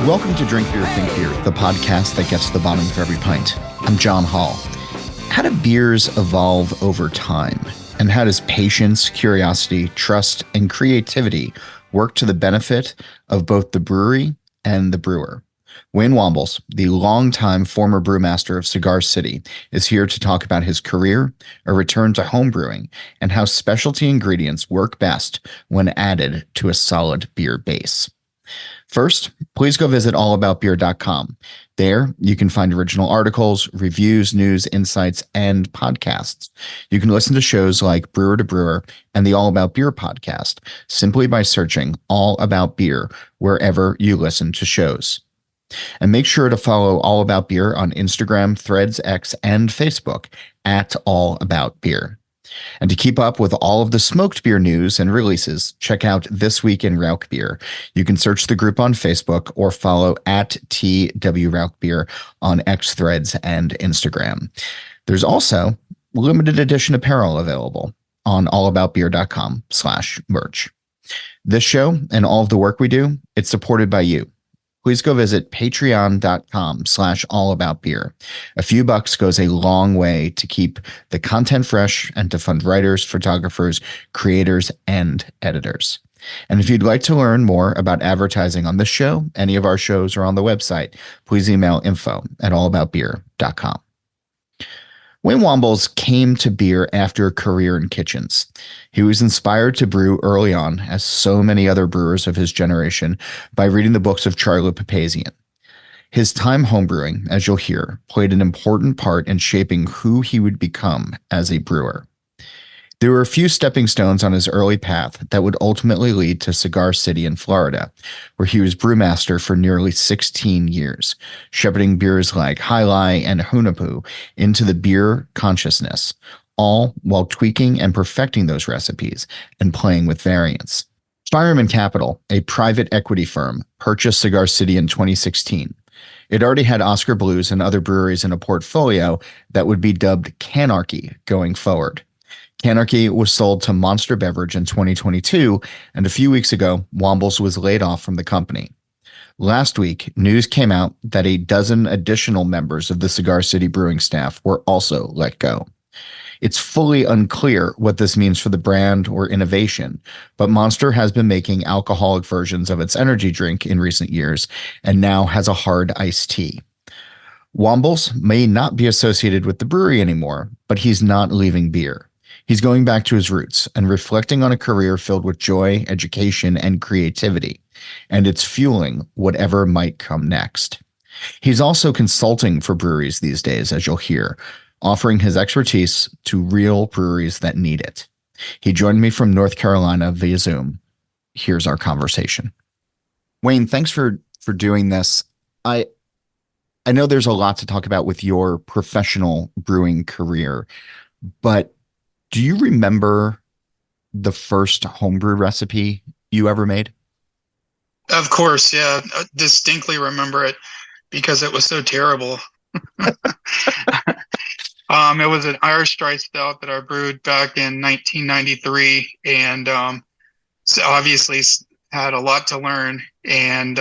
Welcome to Drink Beer, Think Beer, the podcast that gets to the bottom of every pint. I'm John Hall. How do beers evolve over time? And how does patience, curiosity, trust, and creativity work to the benefit of both the brewery and the brewer? WayneWambles, the longtime former brewmaster of Cigar City, is here to talk about his career, a return to homebrewing, and how specialty ingredients work best when added to a solid beer base. First, please go visit allaboutbeer.com. There, you can find original articles, reviews, news, insights, and podcasts. You can listen to shows like Brewer to Brewer and the All About Beer podcast simply by searching All About Beer wherever you listen to shows. And make sure to follow All About Beer on Instagram, Threads, X, and Facebook at All About Beer. And to keep up with all of the smoked beer news and releases, check out This Week in Rauch Beer. You can search the group on Facebook or follow at TW Rauch Beer on X, Threads, and Instagram. There's also limited edition apparel available on allaboutbeer.com/merch. This show and all of the work we do, it's supported by you. Please go visit patreon.com/allaboutbeer. A few bucks goes a long way to keep the content fresh and to fund writers, photographers, creators, and editors. And if you'd like to learn more about advertising on this show, any of our shows, or on the website, please email info@allaboutbeer.com. WayneWambles came to beer after a career in kitchens. He was inspired to brew early on, as so many other brewers of his generation, by reading the books of Charlie Papazian. His time homebrewing, as you'll hear, played an important part in shaping who he would become as a brewer. There were a few stepping stones on his early path that would ultimately lead to Cigar City in Florida, where he was brewmaster for nearly 16 years, shepherding beers like Jai Alai and Hunahpu into the beer consciousness, all while tweaking and perfecting those recipes and playing with variants. Fireman Capital, a private equity firm, purchased Cigar City in 2016. It already had Oscar Blues and other breweries in a portfolio that would be dubbed Canarchy going forward. Canarchy was sold to Monster Beverage in 2022, and a few weeks ago, Wambles was laid off from the company. Last week, news came out that a dozen additional members of the Cigar City brewing staff were also let go. It's fully unclear what this means for the brand or innovation, but Monster has been making alcoholic versions of its energy drink in recent years and now has a hard iced tea. Wambles may not be associated with the brewery anymore, but he's not leaving beer. He's going back to his roots and reflecting on a career filled with joy, education, and creativity, and it's fueling whatever might come next. He's also consulting for breweries these days, as you'll hear, offering his expertise to real breweries that need it. He joined me from North Carolina via Zoom. Here's our conversation. Wayne, thanks for doing this. I know there's a lot to talk about with your professional brewing career, but do you remember the first homebrew recipe you ever made? Of course, yeah. I distinctly remember it because it was so terrible. It was an Irish dry stout that I brewed back in 1993, and so obviously had a lot to learn, and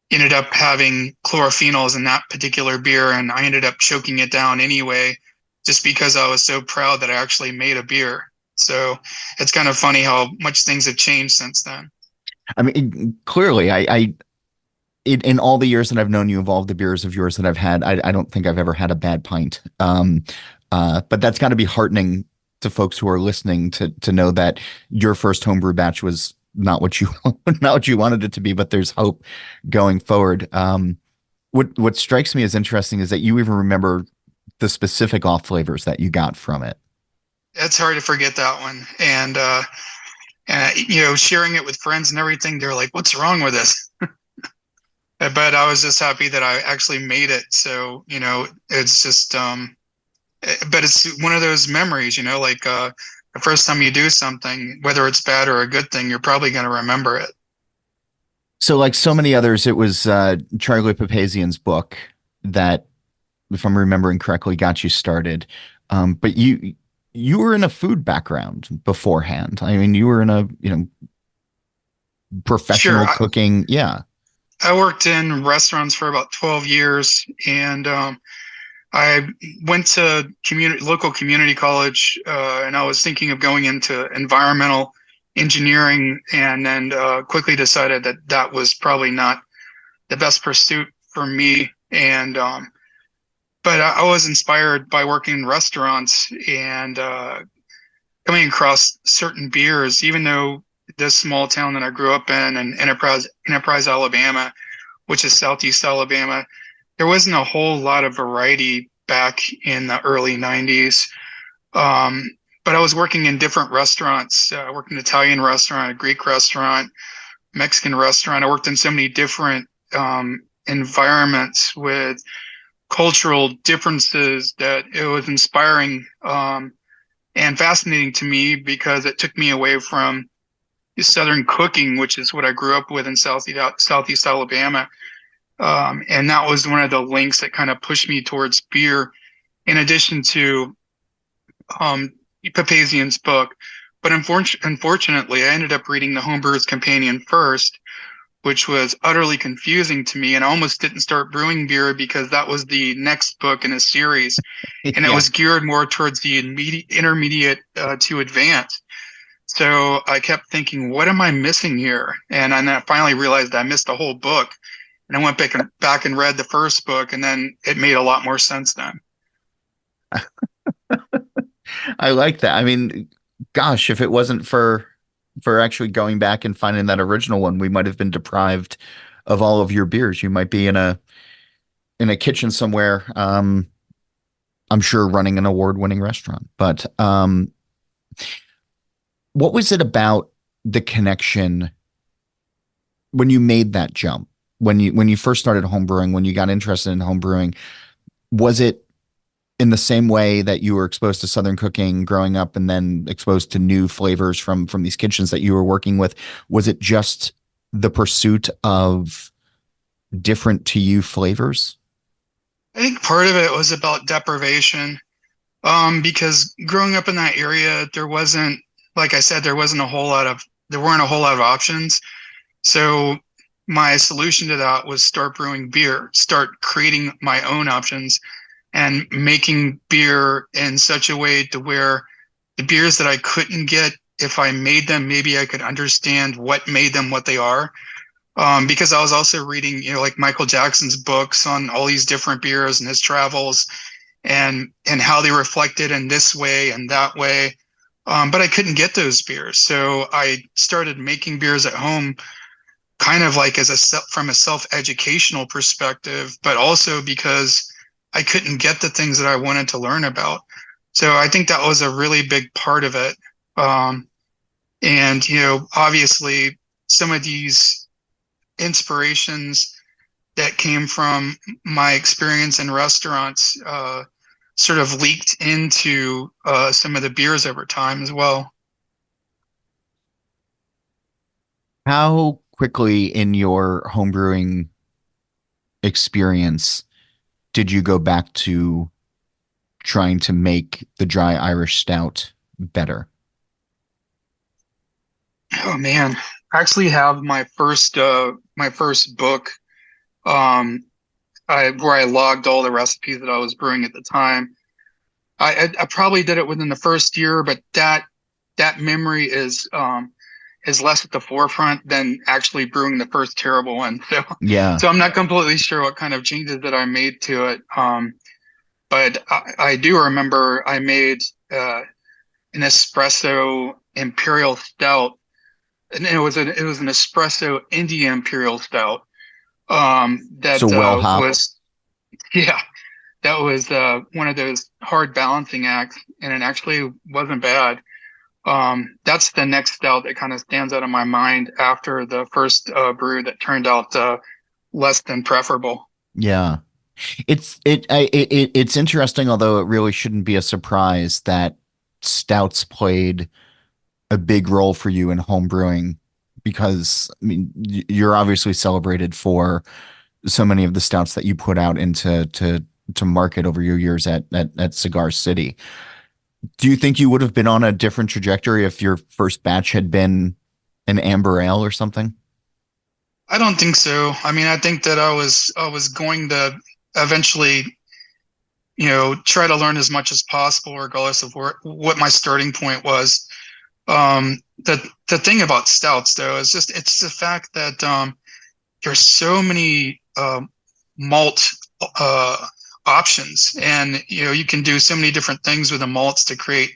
ended up having chlorophenols in that particular beer, and I ended up choking it down anyway, just because I was so proud that I actually made a beer. So it's kind of funny how much things have changed since then. I mean, clearly, in all the years that I've known you, of all the beers of yours that I've had, I don't think I've ever had a bad pint. But that's got to be heartening to folks who are listening to know that your first homebrew batch was not what you wanted it to be, but there's hope going forward. What strikes me as interesting is that you even remember the specific off flavors that you got from it. It's hard to forget that one. And sharing it with friends and everything, they're like, what's wrong with this? But I was just happy that I actually made it. So, it's just, but it's one of those memories, like the first time you do something, whether it's bad or a good thing, you're probably going to remember it. So like so many others, it was Charlie Papazian's book that, if I'm remembering correctly, got you started. But you were in a food background beforehand. I mean, you were in a, professional cooking. Yeah. I worked in restaurants for about 12 years, and I went to local community college, and I was thinking of going into environmental engineering, and then quickly decided that that was probably not the best pursuit for me. And but I was inspired by working in restaurants and coming across certain beers, even though this small town that I grew up in Enterprise, Alabama, which is southeast Alabama, there wasn't a whole lot of variety back in the early 90s. Um, but I was working in different restaurants. I worked in an Italian restaurant, a Greek restaurant, Mexican restaurant. I worked in so many different environments with cultural differences that it was inspiring and fascinating to me because it took me away from Southern cooking, which is what I grew up with in Southeast Alabama. And that was one of the links that kind of pushed me towards beer, in addition to um, Papazian's book. But unfortunately, I ended up reading the Homebrewer's Companion first, which was utterly confusing to me. And I almost didn't start brewing beer because that was the next book in a series. And it Yeah. was geared more towards the intermediate to advanced. So I kept thinking, what am I missing here? And then I finally realized I missed a whole book. And I went back and read the first book, and then it made a lot more sense then. I like that. I mean, gosh, if it wasn't for actually going back and finding that original one, we might have been deprived of all of your beers. You might be in a kitchen somewhere, I'm sure running an award-winning restaurant. But what was it about the connection when you made that jump? When you first started homebrewing, when you got interested in homebrewing, was it in the same way that you were exposed to Southern cooking growing up and then exposed to new flavors from these kitchens that you were working with? Was it just the pursuit of different to you flavors? I think part of it was about deprivation, because growing up in that area, there wasn't, like I said, there weren't a whole lot of options. So my solution to that was start brewing beer, start creating my own options and making beer in such a way to where the beers that I couldn't get, if I made them, maybe I could understand what made them what they are. Because I was also reading, like Michael Jackson's books on all these different beers and his travels and how they reflected in this way and that way. But I couldn't get those beers. So I started making beers at home, kind of like from a self-educational perspective, but also because I couldn't get the things that I wanted to learn about. So I think that was a really big part of it. And, obviously some of these inspirations that came from my experience in restaurants sort of leaked into some of the beers over time as well. How quickly in your homebrewing experience did you go back to trying to make the dry Irish stout better? Oh man, I actually have my first book, um, where I logged all the recipes that I was brewing at the time. I probably did it within the first year, but that memory is less at the forefront than actually brewing the first terrible one. So Yeah. so I'm not completely sure what kind of changes that I made to it. But I do remember I made an espresso imperial stout, and it was an espresso India imperial stout. So That well hopped. was yeah, that was one of those hard balancing acts, and it actually wasn't bad. That's the next stout that kind of stands out in my mind after the first brew that turned out less than preferable. Yeah. It's interesting, although it really shouldn't be a surprise that stouts played a big role for you in home brewing because I mean you're obviously celebrated for so many of the stouts that you put out into to market over your years at Cigar City. Do you think you would have been on a different trajectory if your first batch had been an amber ale or something? I don't think so. I mean, I think that I was going to eventually, try to learn as much as possible, regardless of what my starting point was. The thing about stouts, though, is just it's the fact that there's so many malt uh, options, and you can do so many different things with the malts to create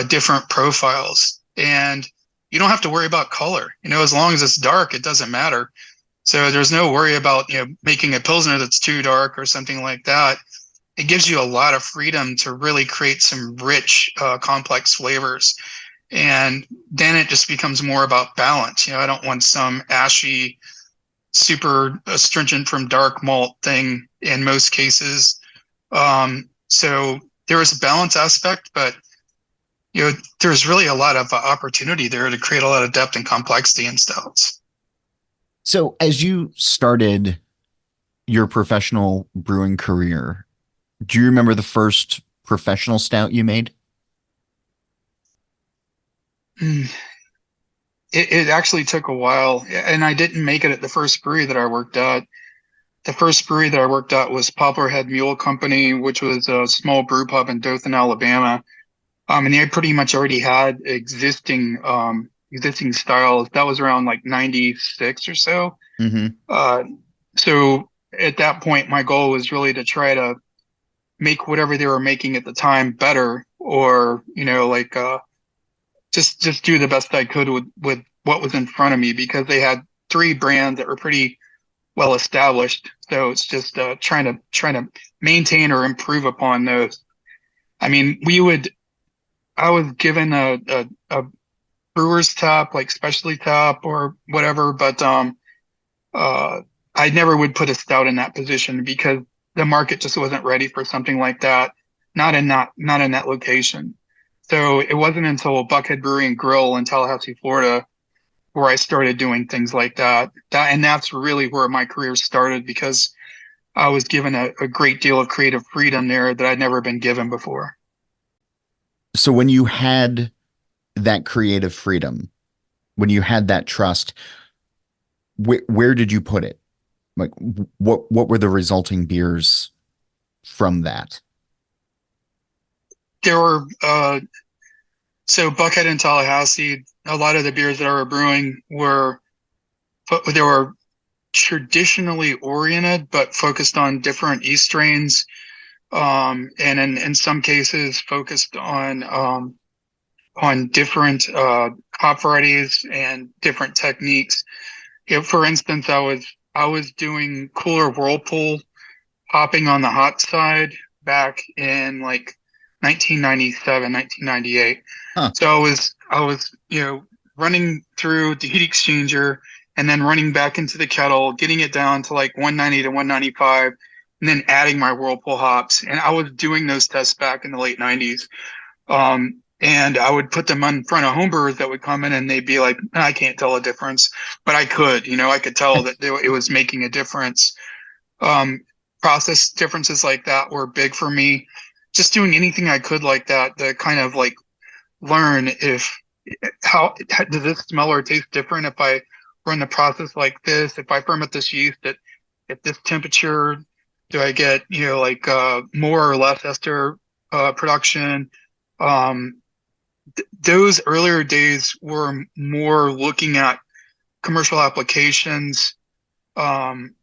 different profiles, and you don't have to worry about color. As long as it's dark, it doesn't matter. So there's no worry about making a pilsner that's too dark or something like that. It gives you a lot of freedom to really create some rich, complex flavors. And then it just becomes more about balance. I don't want some ashy, super astringent from dark malt thing in most cases. So there is a balance aspect, but there's really a lot of opportunity there to create a lot of depth and complexity in stouts. So as you started your professional brewing career, do you remember the first professional stout you made? Mm. It actually took a while, and I didn't make it at the first brewery that I worked at. The first brewery that I worked at was Popplehead Mule Company, which was a small brew pub in Dothan, Alabama. And they pretty much already had existing styles. That was around like 96 or so. Mm-hmm. Uh, so at that point, my goal was really to try to make whatever they were making at the time better, or like just do the best I could with what was in front of me, because they had three brands that were pretty well established. So it's just trying to maintain or improve upon those. I mean, I was given a brewer's tap, like specialty tap or whatever, but uh I never would put a stout in that position because the market just wasn't ready for something like that. Not in that location. So it wasn't until Buckhead Brewery and Grill in Tallahassee, Florida, where I started doing things like that. And that's really where my career started, because I was given a great deal of creative freedom there that I'd never been given before. So when you had that creative freedom, when you had that trust, where did you put it? Like what were the resulting beers from that? There were so Buckhead and Tallahassee, a lot of the beers that I were brewing they were traditionally oriented, but focused on different yeast strains, and in some cases focused on different hop varieties and different techniques. For instance, I was doing cooler whirlpool hopping on the hot side back in like 1997, 1998. Huh. So I was running through the heat exchanger and then running back into the kettle, getting it down to like 190 to 195, and then adding my whirlpool hops. And I was doing those tests back in the late 90s. And I would put them in front of homebrewers that would come in, and they'd be like, I can't tell a difference, but I could tell that it was making a difference. Um, Process differences like that were big for me. Just doing anything I could like that to kind of like learn if how does this smell or taste different if I run the process like this, if I ferment this yeast at this temperature, do I get like more or less ester production. um those earlier days were more looking at commercial applications,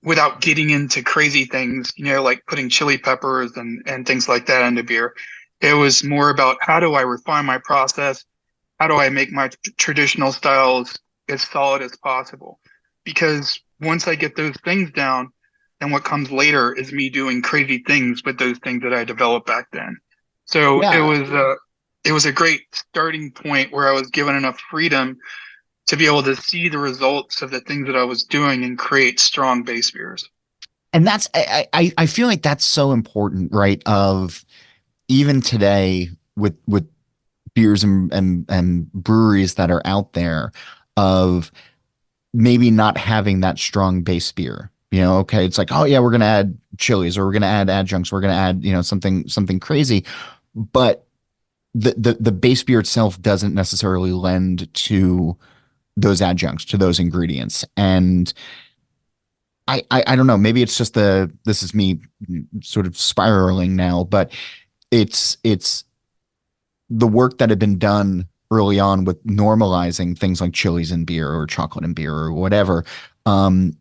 without getting into crazy things, like putting chili peppers and things like that into beer. It was more about how do I refine my process? How do I make my traditional styles as solid as possible? Because once I get those things down, then what comes later is me doing crazy things with those things that I developed back then. So Yeah. it was a great starting point where I was given enough freedom to be able to see the results of the things that I was doing and create strong base beers. And that's I feel like that's so important, right? Of even today with beers and breweries that are out there, of maybe not having that strong base beer. Okay, it's like, oh yeah, we're gonna add chilies, or we're gonna add adjuncts, we're gonna add, something crazy. But the base beer itself doesn't necessarily lend to those adjuncts, to those ingredients. And I don't know, maybe it's just this is me sort of spiraling now, but it's the work that had been done early on with normalizing things like chilies in beer or chocolate in beer or whatever. Um,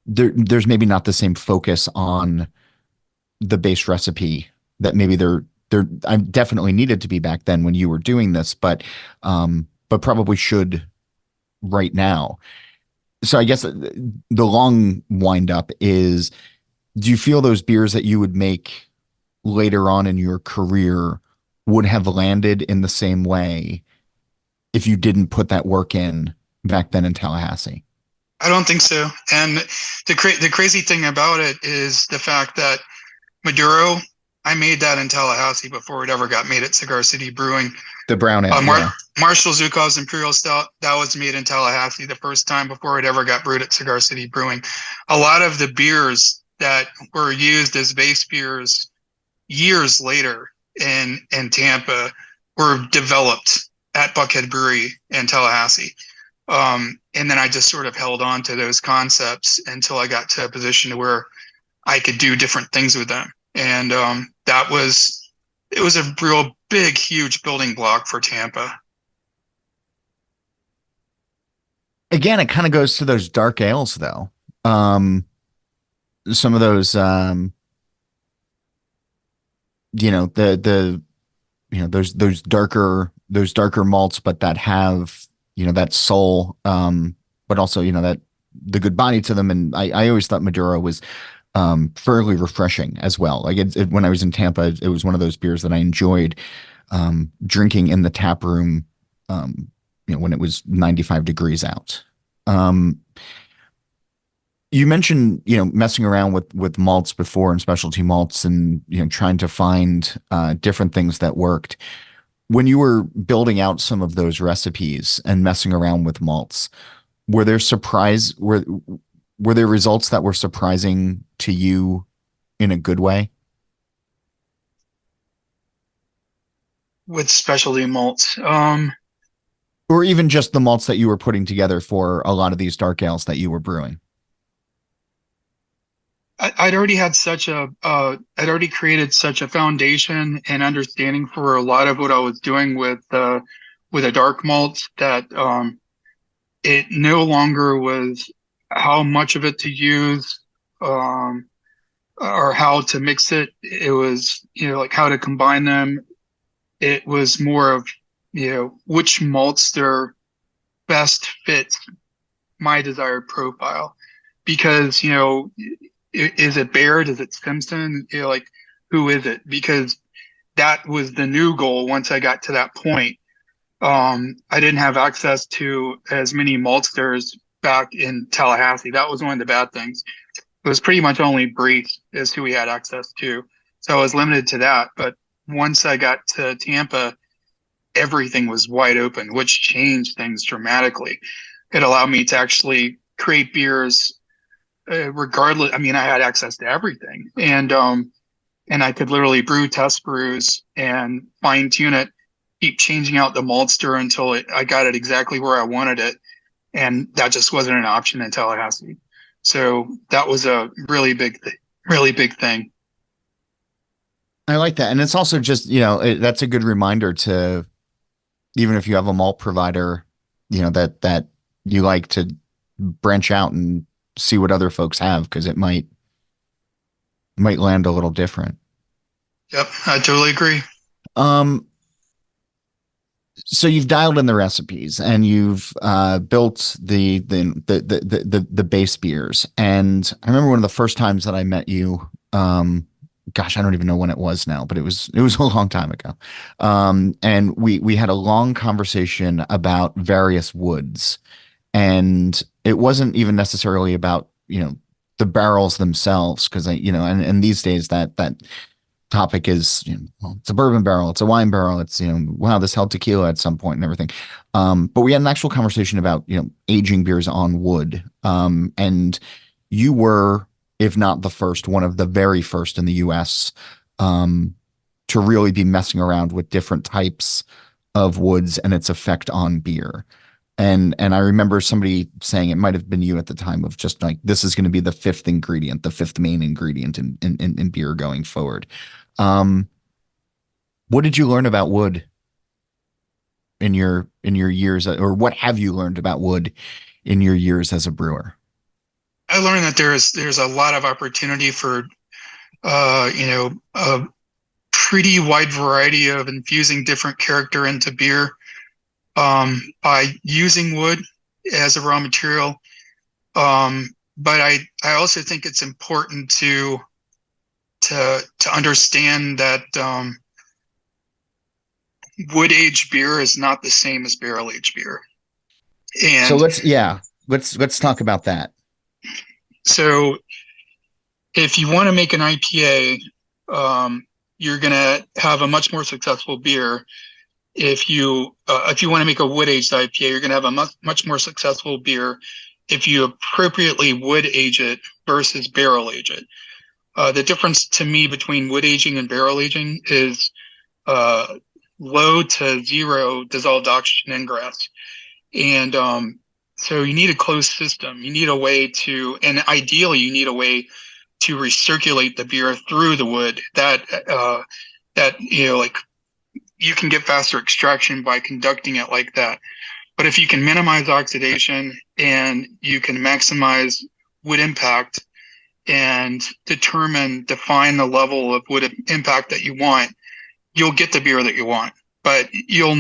there's maybe not the same focus on the base recipe that maybe there I definitely needed to be back then when you were doing this, but probably should right now. So I guess the long wind up is, do you feel those beers that you would make later on in your career would have landed in the same way if you didn't put that work in back then in Tallahassee? I don't think so. And the crazy thing about it is the fact that Maduro, I made that in Tallahassee before it ever got made at Cigar City Brewing. The brown ale, yeah. Marshall Zhukov's Imperial Stout, that was made in Tallahassee the first time before it ever got brewed at Cigar City Brewing. A lot of the beers that were used as base beers years later in Tampa were developed at Buckhead Brewery in Tallahassee. And then I just sort of held on to those concepts until I got to a position where I could do different things with them. And it was a real big, huge building block for Tampa. Again, it kind of goes to those dark ales, though. Some of those, the those darker malts, but that have that soul, but also that the good body to them. And I always thought Maduro was fairly refreshing as well. Like when I was in Tampa, it was one of those beers that I enjoyed drinking in the tap room, when it was 95 degrees out. You mentioned, messing around with malts before and specialty malts and, trying to find different things that worked. When you were building out some of those recipes and messing around with malts, were there were there results that were surprising to you in a good way? With specialty malts. Or even just the malts that you were putting together for a lot of these dark ales that you were brewing? I'd already had I'd already created such a foundation and understanding for a lot of what I was doing with a dark malt that it no longer was how much of it to use, or how to mix it. It was, like how to combine them. It was more of, which malts their best fit my desired profile. Because, is it Baird? Is it Simpson? Like, who is it? Because that was the new goal once I got to that point. I didn't have access to as many maltsters back in Tallahassee. That was one of the bad things. It was pretty much only Breeze is who we had access to. So I was limited to that. But once I got to Tampa, everything was wide open, which changed things dramatically. It allowed me to actually create beers regardless. I mean, I had access to everything, and I could literally brew test brews and fine tune it, keep changing out the maltster until I got it exactly where I wanted it, and that just wasn't an option in Tallahassee. So that was a really big thing. I like that. And it's also just, that's a good reminder to, even if you have a malt provider, that you like to branch out and see what other folks have, because it might land a little different. Yep, I totally agree. So you've dialed in the recipes and you've built the base beers. And I remember one of the first times that I met you. Gosh, I don't even know when it was now, but it was a long time ago. And we had a long conversation about various woods, and it wasn't even necessarily about the barrels themselves, because and these days that topic is, well, it's a bourbon barrel, it's a wine barrel, it's wow, this held tequila at some point and everything. But we had an actual conversation about aging beers on wood, and you were, if not the first, one of the very first in the US to really be messing around with different types of woods and its effect on beer. And I remember somebody saying, it might have been you at the time, of just like, this is going to be the fifth ingredient, the fifth main ingredient in beer going forward. Um, what did you learn about wood in your years, or what have you learned about wood in your years as a brewer? I learned that there's a lot of opportunity for a pretty wide variety of infusing different character into beer by using wood as a raw material. But I also think it's important to understand that wood aged beer is not the same as barrel aged beer. So And let's talk about that. so if you want to make an IPA, you're gonna have a much more successful beer. If you want to make a wood aged IPA, you're gonna have a much more successful beer if you appropriately wood age it versus barrel age it. The difference to me between wood aging and barrel aging is uh, low to zero dissolved oxygen ingress. And so you need a closed system. You need a way to, and ideally, you need a way to recirculate the beer through the wood. That like you can get faster extraction by conducting it like that. But if you can minimize oxidation and you can maximize wood impact and define the level of wood impact that you want, you'll get the beer that you want. But you'll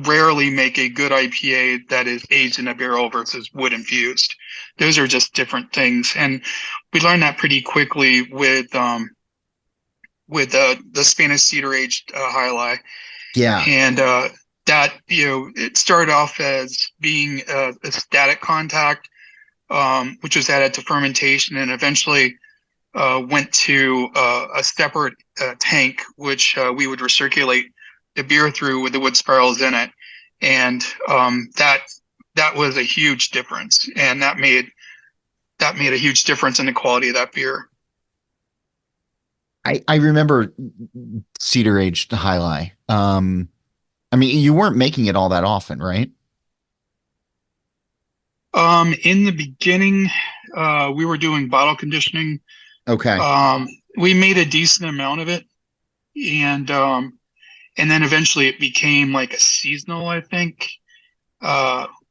rarely make a good IPA that is aged in a barrel versus wood infused. Those are just different things. And we learned that pretty quickly with the Spanish cedar aged High Life. Yeah. And that, it started off as being a static contact, which was added to fermentation, and eventually went to a separate tank, which we would recirculate the beer through with the wood spirals in it. And that was a huge difference, and that made a huge difference in the quality of that beer. I remember cedar aged High Life. I mean, you weren't making it all that often, right? In the beginning, we were doing bottle conditioning. Okay. Um, we made a decent amount of it, and and then eventually it became like a seasonal, I think.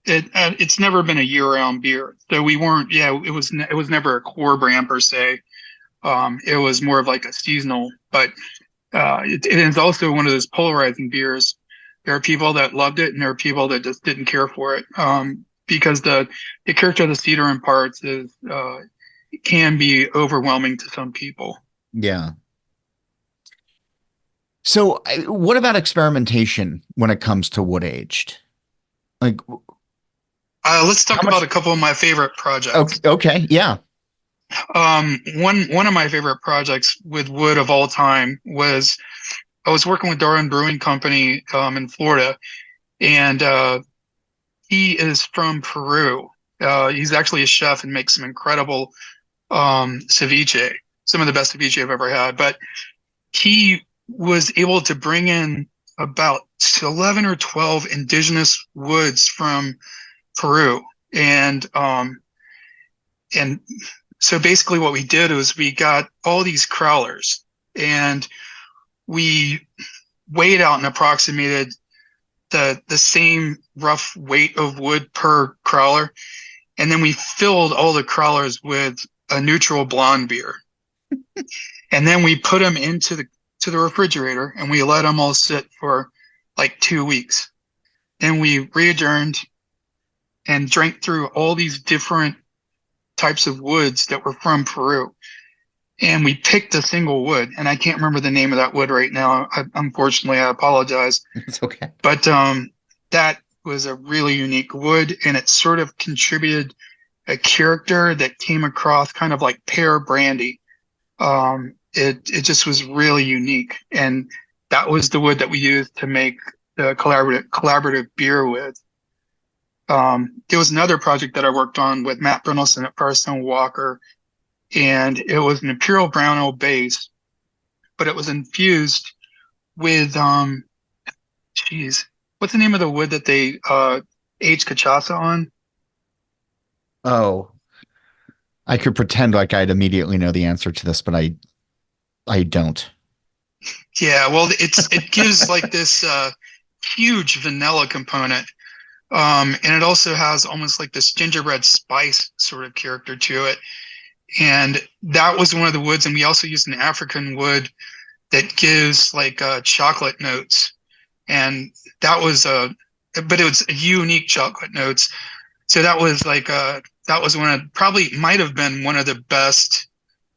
It's never been a year-round beer, so we weren't. Yeah, it was never a core brand per se. It was more of like a seasonal, but it is also one of those polarizing beers. There are people that loved it, and there are people that just didn't care for it. Because the character of the cedar in parts is it can be overwhelming to some people. Yeah. So, what about experimentation when it comes to wood aged? Like, Let's how talk about much? a couple of my favorite projects. Okay, okay, yeah, One of my favorite projects with wood of all time was I was working with Darwin Brewing Company in Florida, and he is from Peru. He's actually a chef and makes some incredible ceviche, some of the best ceviche I've ever had. But he was able to bring in about 11 or 12 indigenous woods from Peru. And so basically what we did was we got all these crowlers, and we weighed out and approximated the same rough weight of wood per crowler. And then we filled all the crowlers with a neutral blonde beer. And then we put them into the refrigerator, and we let them all sit for like 2 weeks. Then we re-adjourned and drank through all these different types of woods that were from Peru. And we picked a single wood, and I can't remember the name of that wood right now. Unfortunately, I apologize. it's okay. But that was a really unique wood, and it sort of contributed a character that came across kind of like pear brandy. It just was really unique, and that was the wood that we used to make the collaborative beer with. There was another project that I worked on with Matt Brynelson at Firestone Walker, and it was an Imperial Brown Ale base, but it was infused with geez, what's the name of the wood that they age cachaça on? Oh, I could pretend like I'd immediately know the answer to this, but I don't. Yeah, well, it gives like this huge vanilla component. And it also has almost like this gingerbread spice sort of character to it. And that was one of the woods. And we also used an African wood that gives like chocolate notes. And that was but it was unique chocolate notes. So that was one of, probably might have been one of the best,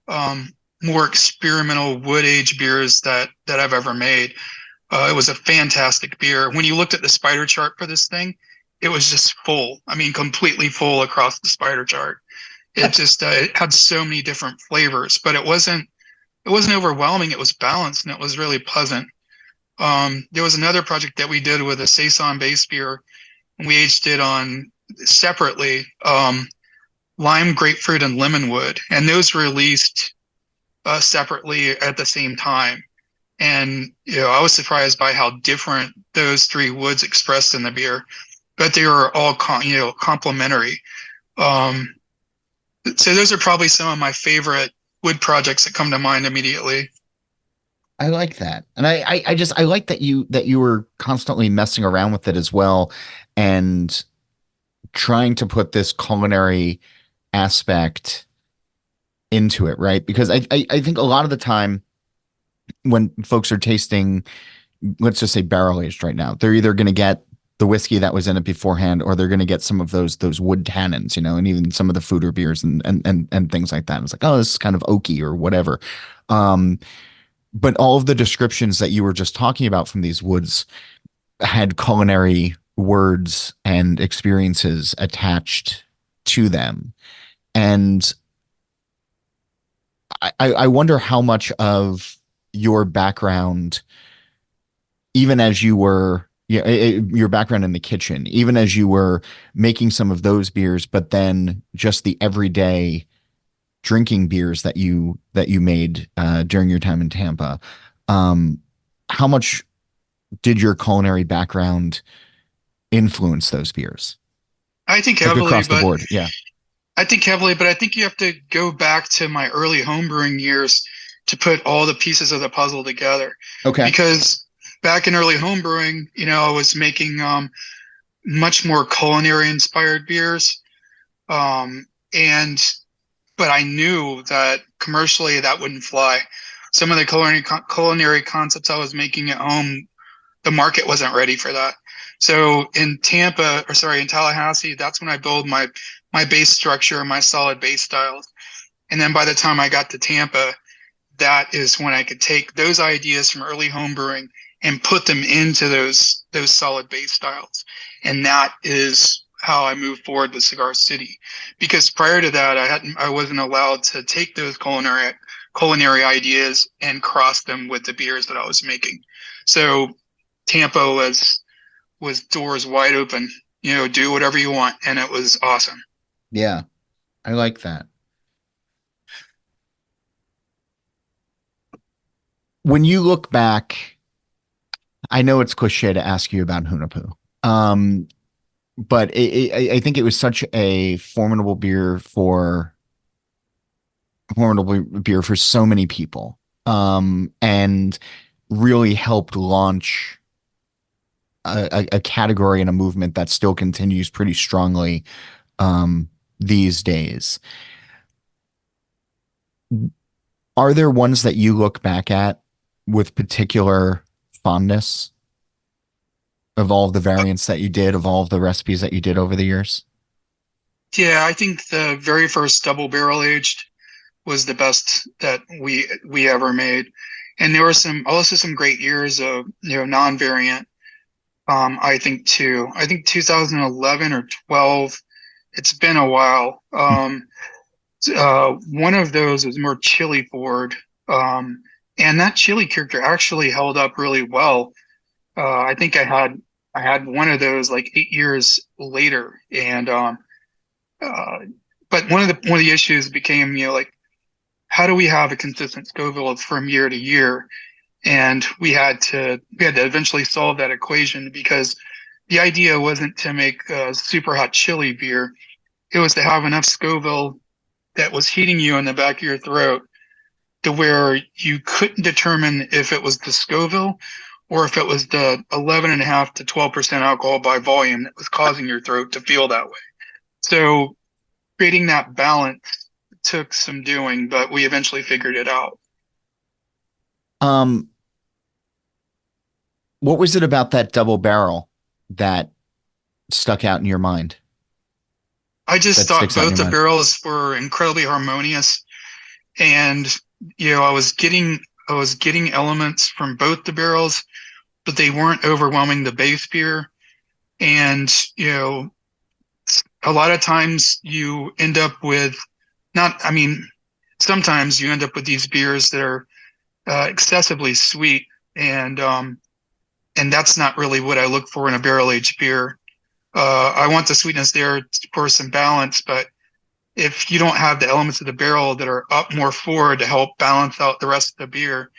um, more experimental wood age beers that I've ever made. It was a fantastic beer. When you looked at the spider chart for this thing, it was just full. I mean, completely full across the spider chart. It just it had so many different flavors, but it wasn't overwhelming. It was balanced and it was really pleasant. There was another project that we did with a saison base beer, and we aged it on separately, lime, grapefruit, and lemon wood, and those were released separately at the same time. And I was surprised by how different those three woods expressed in the beer, but they were all complementary. Um, so those are probably some of my favorite wood projects that come to mind immediately. I like that. And I just I like that you were constantly messing around with it as well and trying to put this culinary aspect into it, right? Because I think a lot of the time when folks are tasting, let's just say barrel aged right now, they're either going to get the whiskey that was in it beforehand, or they're going to get some of those wood tannins, and even some of the foeder beers and things like that. And it's like, oh, this is kind of oaky or whatever. Um, but all of the descriptions that you were just talking about from these woods had culinary words and experiences attached to them. And I wonder how much of your background, even as you were, yeah, your background in the kitchen, even as you were making some of those beers, but then just the everyday drinking beers that you made during your time in Tampa, um, how much did your culinary background influence those beers? I think Like heavily, across the but board, yeah. I think you have to go back to my early homebrewing years to put all the pieces of the puzzle together. Okay. Because back in early homebrewing, I was making much more culinary inspired beers. Um, and but I knew that commercially that wouldn't fly. Some of the culinary concepts I was making at home, the market wasn't ready for that. So in Tampa, or sorry, in Tallahassee, that's when I build my base structure, my solid base styles. And then by the time I got to Tampa, that is when I could take those ideas from early home brewing and put them into those solid base styles. And that is how I moved forward with Cigar City. Because prior to that, I wasn't allowed to take those culinary ideas and cross them with the beers that I was making. So Tampa was doors wide open, do whatever you want, and it was awesome. Yeah, I like that. When you look back, I know it's cliche to ask you about Hunapu, um, but I think it was such a formidable beer for so many people, and really helped launch a category and a movement that still continues pretty strongly these days. Are there ones that you look back at with particular fondness of all of the variants that you did, of all of the recipes that you did over the years? Yeah, I think the very first double barrel aged was the best that we ever made. And there were some great years of non-variant. I think too. I think 2011 or 12. It's been a while. One of those was more chili forward, and that chili character actually held up really well. I think I had one of those like 8 years later, and uh, but one of the issues became like how do we have a consistent Scoville from year to year, and we had to eventually solve that equation because the idea wasn't to make a super hot chili beer. It was to have enough Scoville that was hitting you in the back of your throat to where you couldn't determine if it was the Scoville or if it was the 11.5 to 12% alcohol by volume that was causing your throat to feel that way. So creating that balance took some doing, but we eventually figured it out. Um, what was it about that double barrel that stuck out in your mind? I just That thought sticks out in both your the mind? barrels were incredibly harmonious, and I was getting elements from both the barrels, but they weren't overwhelming the base beer. And a lot of times you end up with not, I mean, sometimes you end up with these beers that are excessively sweet, and and that's not really what I look for in a barrel aged beer. I want the sweetness there for some balance, but if you don't have the elements of the barrel that are up more forward to help balance out the rest of the beer,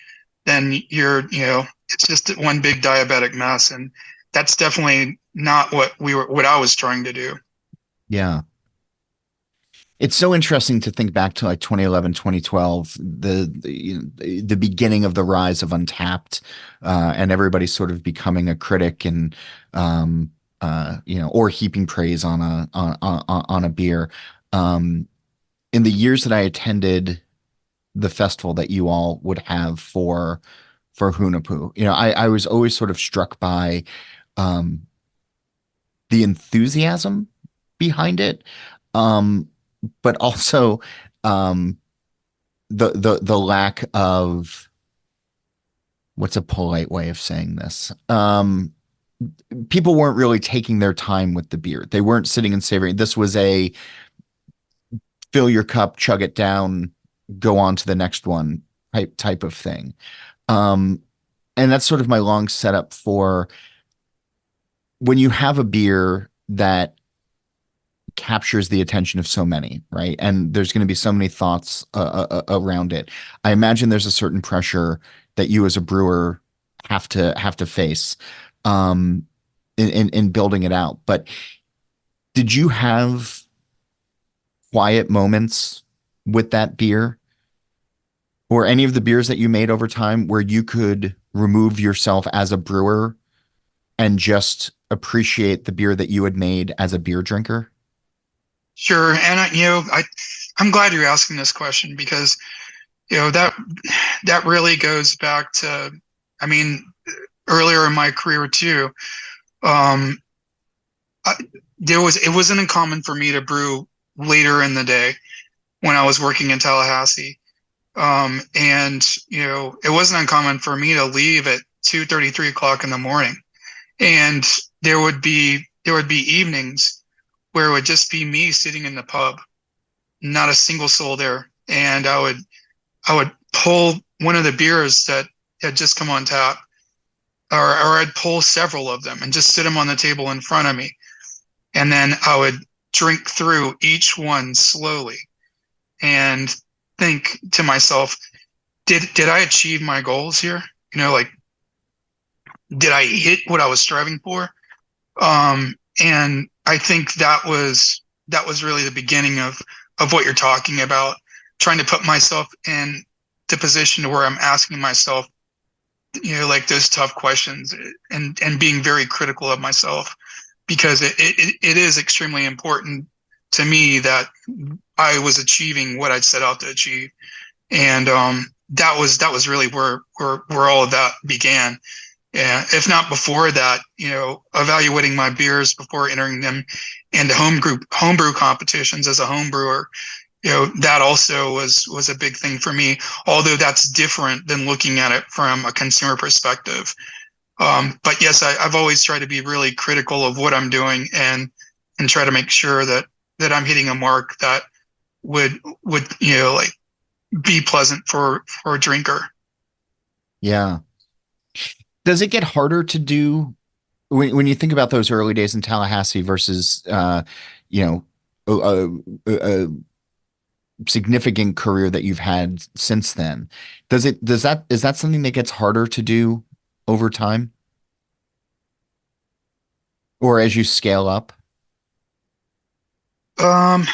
then it's just one big diabetic mess, and that's definitely not what I was trying to do. Yeah. It's so interesting to think back to like 2011, 2012, the beginning of the rise of Untapped, and everybody sort of becoming a critic and or heaping praise on a beer. Um, in the years that I attended the festival that you all would have for Hunapoo, I was always sort of struck by um, the enthusiasm behind it, um, but also um, the lack of, what's a polite way of saying this? People weren't really taking their time with the beer. They weren't sitting and savoring. This was a fill your cup, chug it down, go on to the next one type of thing. Um, and that's sort of my long setup for when you have a beer that captures the attention of so many, right? And there's going to be so many thoughts around it. I imagine there's a certain pressure that you as a brewer have to face um, in building it out. But did you have quiet moments with that beer or any of the beers that you made over time where you could remove yourself as a brewer and just appreciate the beer that you had made as a beer drinker? Sure, and I'm glad you're asking this question because that really goes back to, I mean, earlier in my career too. Um, I, it wasn't uncommon for me to brew later in the day when I was working in Tallahassee. And it wasn't uncommon for me to leave at 2:30, 3 o'clock in the morning. And there would be evenings where it would just be me sitting in the pub, not a single soul there. And I would pull one of the beers that had just come on tap, or I'd pull several of them and just sit them on the table in front of me. And then I would drink through each one slowly and think to myself, did I achieve my goals here? Like, did I hit what I was striving for? And I think that was really the beginning of what you're talking about, trying to put myself in the position to where I'm asking myself, like those tough questions, and being very critical of myself, because it is extremely important to me that I was achieving what I'd set out to achieve. And that was really where all of that began. Yeah, if not before that, evaluating my beers before entering them into homebrew competitions as a home brewer, that also was a big thing for me. Although that's different than looking at it from a consumer perspective. But yes, I've always tried to be really critical of what I'm doing, and try to make sure that I'm hitting a mark that would like be pleasant for a drinker. Yeah. Does it get harder to do when you think about those early days in Tallahassee versus you know a significant career that you've had since then? Is that something that gets harder to do over time? Or as you scale up? Um,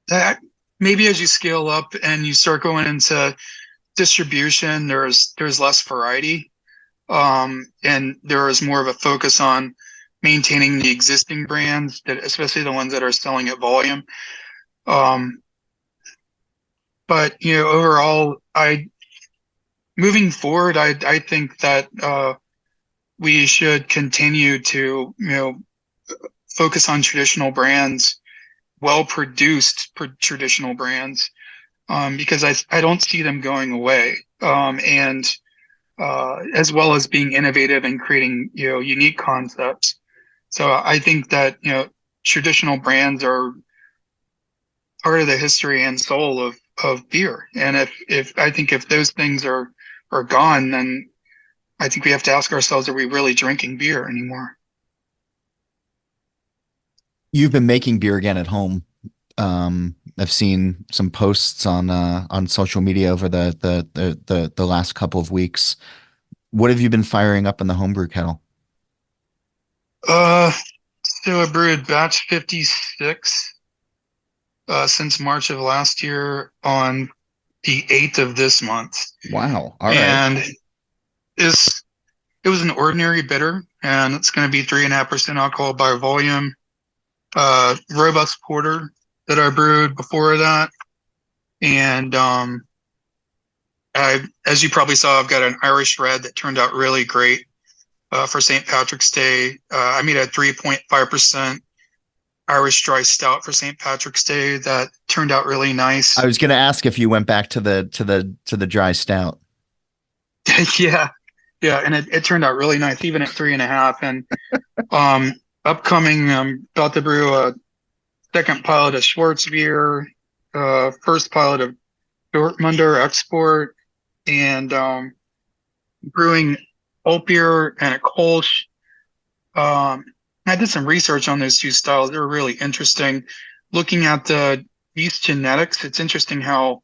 that maybe as you scale up and you start going into distribution, there's less variety. And there is more of a focus on maintaining the existing brands that, especially the ones that are selling at volume. Um, but overall, I moving forward, I think that we should continue to focus on traditional brands, well produced traditional brands, because I don't see them going away. And as well as being innovative and creating unique concepts. So I think that traditional brands are part of the history and soul of beer. And if I think if those things are gone, then I think we have to ask ourselves, are we really drinking beer anymore? You've been making beer again at home. I've seen some posts on social media over the last couple of weeks. What have you been firing up in the homebrew kettle? Uh, so I brewed batch 56 since March of last year on the 8th of this month. Wow. All right. And is it was an ordinary bitter, and it's going to be 3.5% alcohol by volume. Robust porter that I brewed before that, and as you probably saw, I've got an Irish red that turned out really great for St. Patrick's Day. I made a 3.5% Irish dry stout for St. Patrick's Day that turned out really I nice. was going to ask if you went back to the dry stout. Yeah, yeah, and it turned out really nice, even at 3.5. And um, upcoming, I'm about to brew a second pilot of Schwarzbier, first pilot of Dortmunder Export, and brewing oat beer and a Kolsch. I did some research on those two styles. They were really interesting. Looking at the yeast genetics, it's interesting how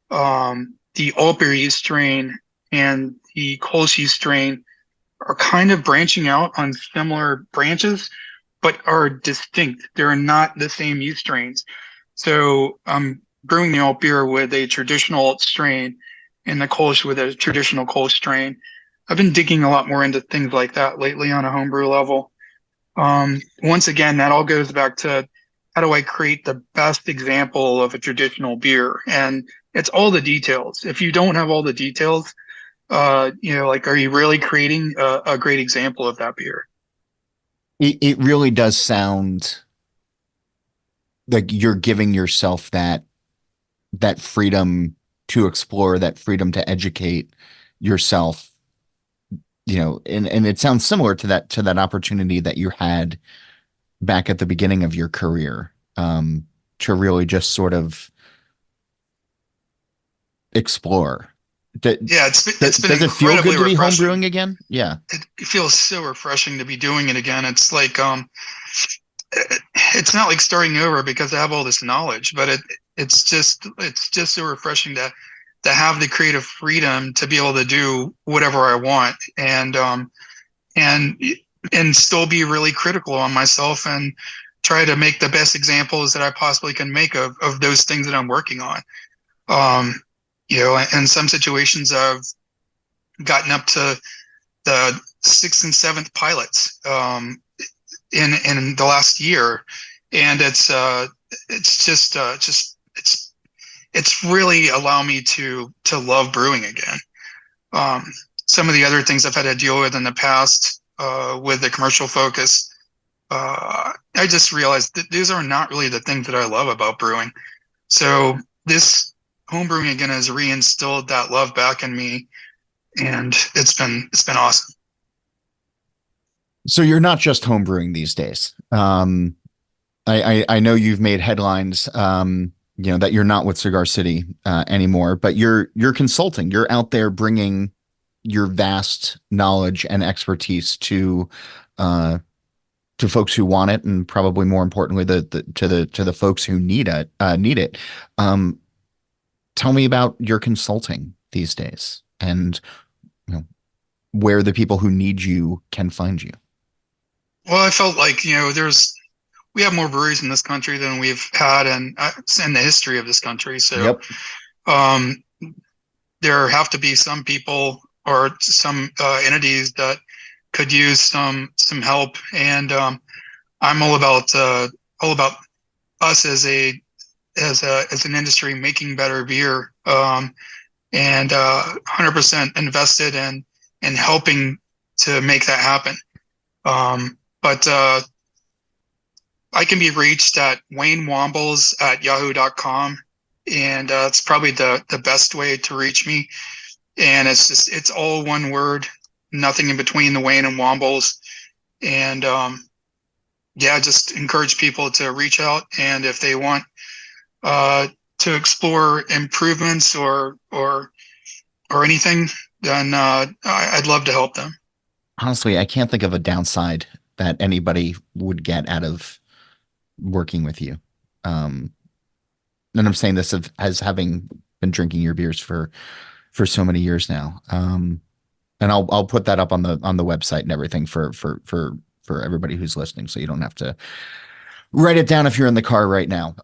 the oat beer yeast strain and the Kolsch yeast strain are kind of branching out on similar branches, but are distinct. They're not the same yeast strains. So I'm brewing the alt beer with a traditional alt strain and the Kolsch with a traditional Kolsch strain. I've been digging a lot more into things like that lately on a homebrew level. Once again, that all goes back to how do I create the best example of a traditional beer? And it's all the details. If you don't have all the details, like, are you really creating a great example of that beer? It really does sound like you're giving yourself that freedom to explore, that freedom to educate yourself, and it sounds similar to that opportunity that you had back at the beginning of your career, to really just sort of explore. D- Yeah, it's been does it feel good incredibly to be refreshing. homebrewing again? Yeah. It feels so refreshing to be doing it again. It's like it's not like starting over because I have all this knowledge, but it's just so refreshing to have the creative freedom to be able to do whatever I want and and still be really critical on myself and try to make the best examples that I possibly can make of those things that I'm working on. Um, in some situations I've gotten up to the sixth and seventh pilots in the last year, and it's really allowed me to love brewing again. Um, some of the other things I've had to deal with in the past with the commercial focus, I just realized that these are not really the things that I love about brewing. So this homebrewing again has reinstilled that love back in me, and it's been awesome. So you're not just homebrewing these days. I know you've made headlines, that you're not with Cigar City anymore, but you're consulting. You're out there bringing your vast knowledge and expertise uh, to folks who want it, and probably more importantly, to the folks who need it. Um, Tell me about your consulting these days, and you know, where the people who need you can find you. Well, I felt like, we have more breweries in this country than we've had in the history of this country. So, Yep. um, there have to be some people or some entities that could use some help. And I'm all about us as an industry making better beer, and 100% invested in helping to make that happen. But I can be reached at WayneWambles at yahoo.com, and it's probably the best way to reach me. And it's all one word, nothing in between the Wayne and Wambles. And yeah, just encourage people to reach out, and if they want uh, to explore improvements or anything, then I'd love to help them. Honestly, I can't think of a downside that anybody would get out of working with you. Um, and I'm saying this as having been drinking your beers for so many years now. And I'll put that up on the website and everything for everybody who's listening, so you don't have to write it down if you're in the car right now.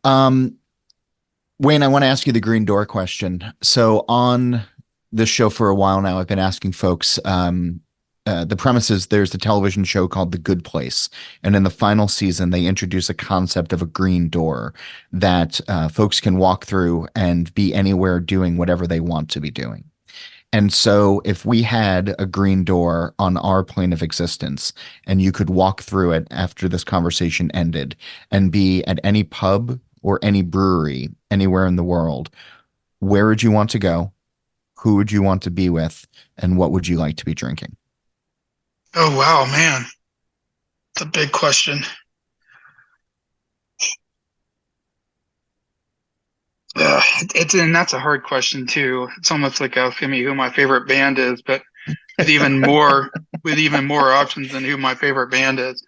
Wayne, I want to ask you the green door question. So on this show for a while now, I've been asking folks. The premise is there's a television show called The Good Place, and in the final season, they introduce a concept of a green door that folks can walk through and be anywhere doing whatever they want to be doing. And so, if we had a green door on our plane of existence and you could walk through it after this conversation ended and be at any pub or any brewery anywhere in the world, where would you want to go? Who would you want to be with? And what would you like to be drinking? Oh wow, man, it's a big question. It's and that's a hard question too. It's almost like asking me who my favorite band is, but with even more with even more options than who my favorite band is.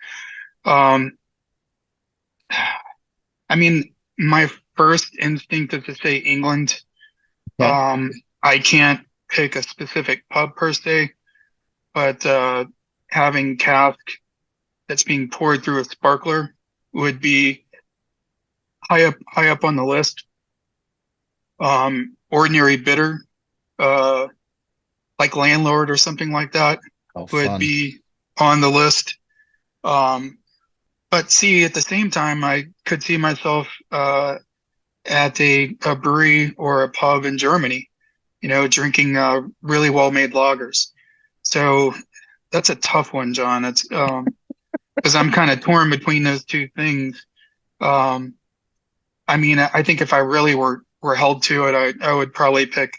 Um, I mean, my first instinct is to say England. Okay. Um, I can't pick a specific pub per se, but having cask that's being poured through a sparkler would be high up on the list. Ordinary bitter, uh, like landlord or something like that, Oh, would fun. be on the list. Um, but see, at the same time, I could see myself at a brewery or a pub in Germany, drinking really well-made lagers. So that's a tough one, John. It's because I'm kind of torn between those two things. Um, I mean, I think if I really were held to it, I would probably pick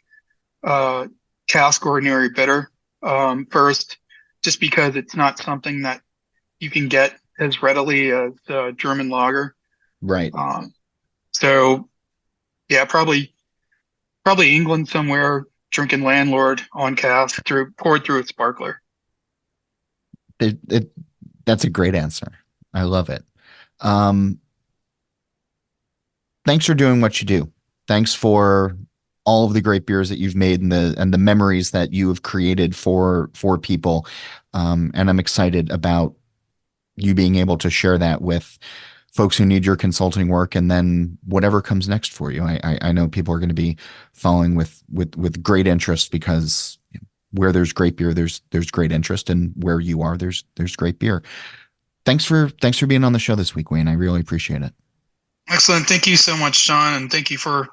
uh, cask ordinary bitter first, just because it's not something that you can get as readily as German lager. Right. Um, so yeah, probably England somewhere, drinking landlord on cask through poured through a sparkler. It that's a great answer. I love it. Um, Thanks for doing what you do. Thanks for all of the great beers that you've made and the memories that you have created for people. And I'm excited about you being able to share that with folks who need your consulting work, and then whatever comes next for you. I know people are going to be following with great interest, because where there's great beer, there's great interest, and where you are, there's great beer. Thanks for being on the show this week, Wayne. I really appreciate it. Excellent. Thank you so much, John, and thank you for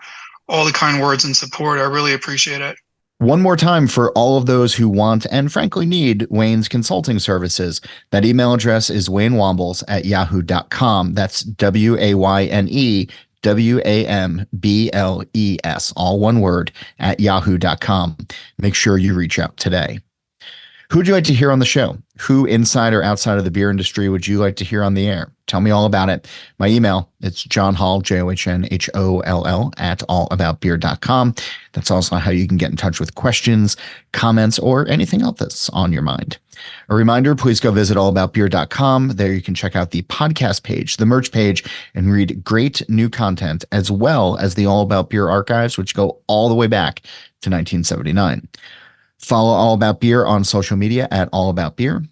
all the kind words and support. I really appreciate it. One more time for all of those who want and frankly need Wayne's consulting services. That email address is WayneWambles at yahoo.com. That's WayneWambles, all one word, at yahoo.com. Make sure you reach out today. Who would you like to hear on the show? Who inside or outside of the beer industry would you like to hear on the air? Tell me all about it. My email, it's John Hall, JOHNHOLL at allaboutbeer.com. That's also how you can get in touch with questions, comments, or anything else that's on your mind. A reminder, please go visit allaboutbeer.com. There you can check out the podcast page, the merch page, and read great new content, as well as the All About Beer archives, which go all the way back to 1979. Follow All About Beer on social media at All About Beer.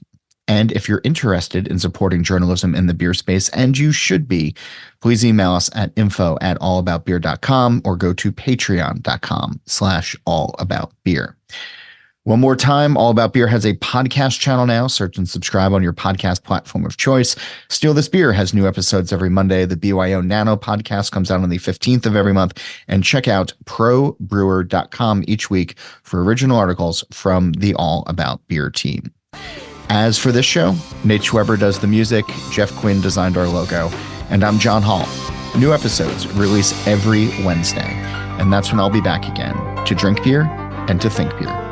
And if you're interested in supporting journalism in the beer space, and you should be, please email us at info@allaboutbeer.com or go to patreon.com/allaboutbeer. One more time, All About Beer has a podcast channel now. Search and subscribe on your podcast platform of choice. Steal This Beer has new episodes every Monday. The BYO Nano podcast comes out on the 15th of every month. And check out probrewer.com each week for original articles from the All About Beer team. As for this show, Nate Schweber does the music, Jeff Quinn designed our logo, and I'm John Hall. New episodes release every Wednesday, and that's when I'll be back again to drink beer and to think beer.